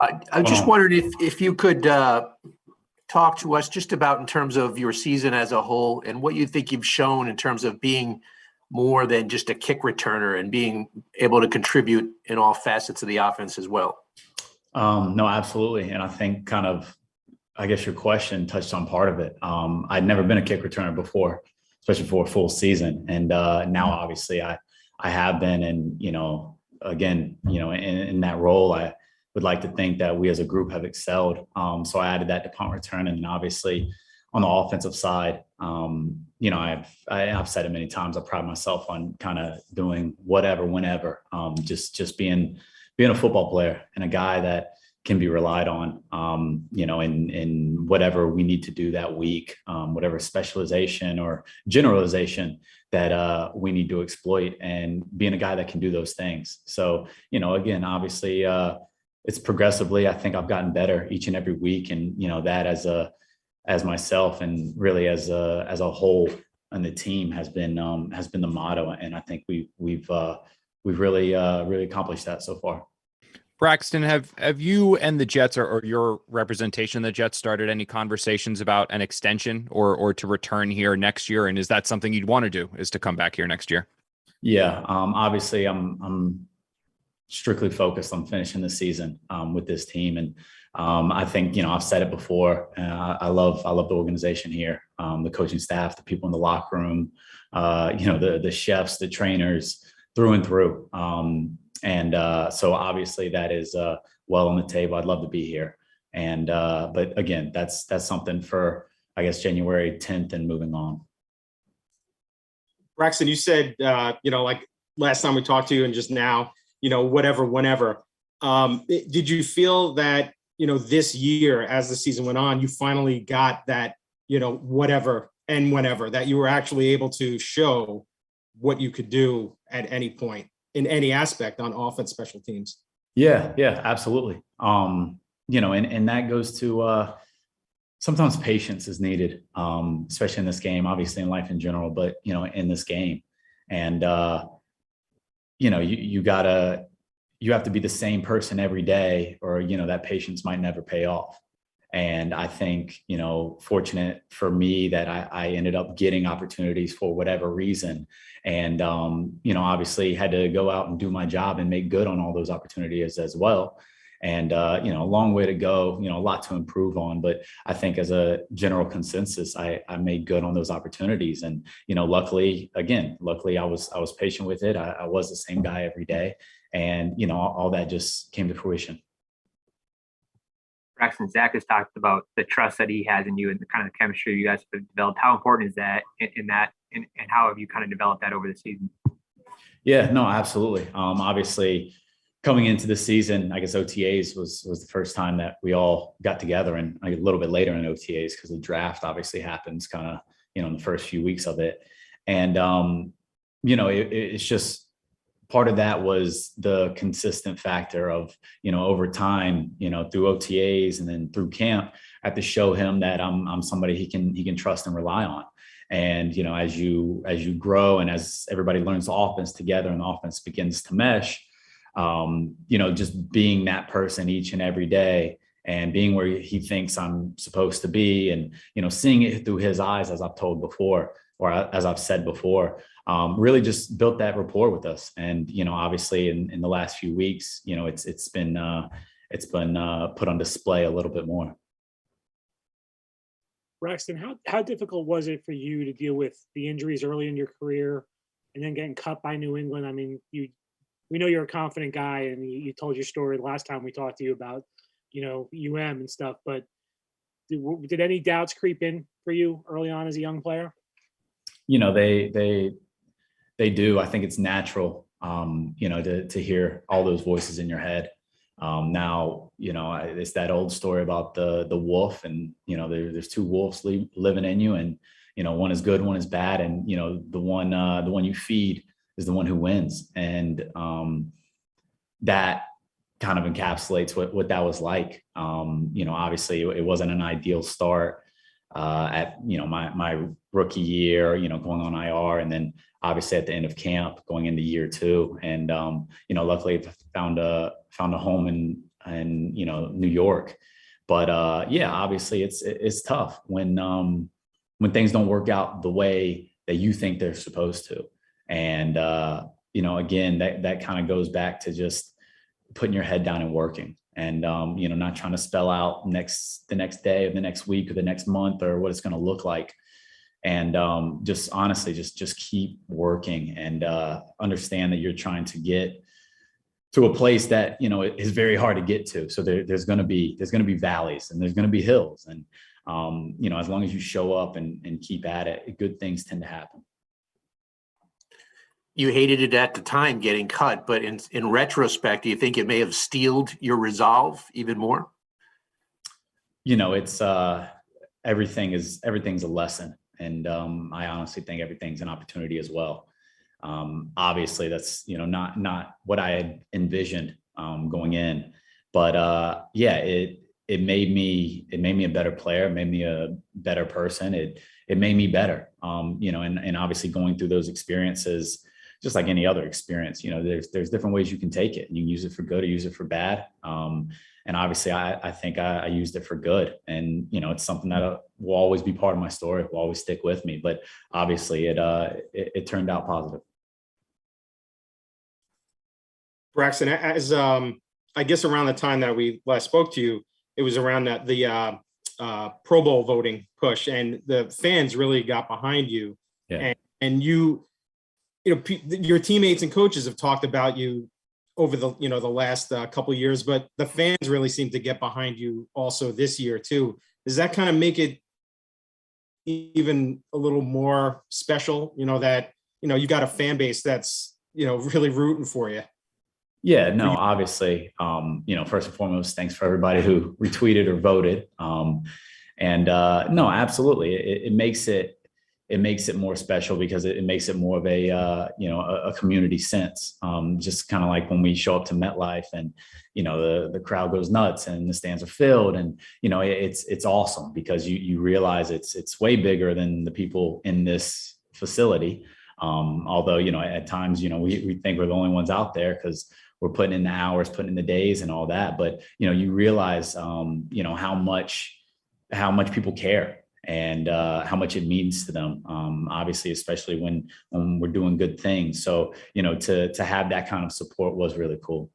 I just wondered if you could talk to us just about in terms of your season as a whole and what you think you've shown in terms of being more than just a kick returner and being able to contribute in all facets of the offense as well. No, absolutely. And I think I guess your question touched on part of it. I'd never been a kick returner before, especially for a full season. And now obviously I have been, and, again, in that role, I would like to think that we as a group have excelled. So I added that to punt return. And then obviously on the offensive side, I've said it many times, I pride myself on kind of doing whatever, whenever, just being a football player and a guy that can be relied on, in whatever we need to do that week, whatever specialization or generalization that we need to exploit, and being a guy that can do those things. So, again, obviously it's progressively, I think I've gotten better each and every week. And, that as myself and really as a whole and the team has been the motto. And I think we've really accomplished that so far. Braxton, have you and the Jets or your representation of the Jets started any conversations about an extension or to return here next year? And is that something you'd want to do, is to come back here next year? Yeah. Obviously I'm strictly focused on finishing the season with this team. And I think, I've said it before, I love the organization here, the coaching staff, the people in the locker room, the chefs, the trainers, through and through. So obviously that is well on the table. I'd love to be here. And but again, that's something for, I guess, January 10th and moving on. Braxton, you said, like last time we talked to you and just now, whatever, whenever. Did you feel that, this year as the season went on, you finally got that, whatever and whenever, that you were actually able to show what you could do at any point in any aspect on offense, special teams? Yeah, absolutely. And that goes to sometimes patience is needed, especially in this game, obviously in life in general, but in this game. And you have to be the same person every day, or that patience might never pay off. And I think, fortunate for me that I ended up getting opportunities for whatever reason. And, obviously had to go out and do my job and make good on all those opportunities as well. And, a long way to go, a lot to improve on. But I think as a general consensus, I made good on those opportunities. And, luckily I was patient with it. I was the same guy every day. And, all that just came to fruition. Braxton, Zach has talked about the trust that he has in you and the kind of chemistry you guys have developed. How important is that in that, and how have you kind of developed that over the season? Yeah, no, absolutely. Obviously, coming into the season, I guess OTAs was the first time that we all got together, and a little bit later in OTAs because the draft obviously happens kind of, in the first few weeks of it. And, it's just, part of that was the consistent factor of, over time, through OTAs and then through camp, I have to show him that I'm somebody he can trust and rely on. And, as you grow and as everybody learns the offense together and the offense begins to mesh, just being that person each and every day and being where he thinks I'm supposed to be, and, seeing it through his eyes, as I've told before, or as I've said before, really just built that rapport with us. And, obviously in the last few weeks, it's been put on display a little bit more. Braxton, how difficult was it for you to deal with the injuries early in your career and then getting cut by New England? I mean, we know you're a confident guy, and you told your story last time we talked to you about, UM and stuff, but did any doubts creep in for you early on as a young player? They do. I think it's natural, to hear all those voices in your head. Now, it's that old story about the wolf, and, there's two wolves living in you, and, one is good, one is bad. And, the one you feed is the one who wins. And that kind of encapsulates what that was like. Obviously it wasn't an ideal start at, my rookie year, going on IR, and then obviously at the end of camp going into year two. And, luckily I found a home and, New York. But yeah, obviously it's tough when things don't work out the way that you think they're supposed to. And, again, that kind of goes back to just putting your head down and working, and, not trying to spell out the next day or the next week or the next month or what it's going to look like. And just honestly, just keep working, and understand that you're trying to get to a place that, is very hard to get to. So there's going to be valleys, and there's going to be hills. And, as long as you show up and keep at it, good things tend to happen. You hated it at the time getting cut, but in retrospect, do you think it may have steeled your resolve even more? It's everything's a lesson. And I honestly think everything's an opportunity as well. Obviously that's, not what I had envisioned going in, but yeah, it made me a better player. It made me a better person. It made me better. And obviously going through those experiences, just like any other experience, there's different ways you can take it. You can use it for good or use it for bad. And obviously I think I used it for good, and, it's something that will always be part of my story, will always stick with me, but obviously it turned out positive. Braxton, as I guess around the time that we last spoke to you, it was around the Pro Bowl voting push, and the fans really got behind you. Yeah. And your teammates and coaches have talked about you over the last couple of years, but the fans really seem to get behind you also this year too. Does that kind of make it even a little more special? That you got a fan base that's really rooting for you. Yeah, no, obviously, first and foremost, thanks for everybody who retweeted or voted. And no, absolutely, it makes it more special, because it makes it more of a community sense. Just kind of like when we show up to MetLife, and the crowd goes nuts and the stands are filled, and it's awesome, because you realize it's way bigger than the people in this facility. Although at times we think we're the only ones out there because we're putting in the hours, putting in the days and all that. But you realize how much people care, and how much it means to them, obviously, especially when we're doing good things. So, to have that kind of support was really cool.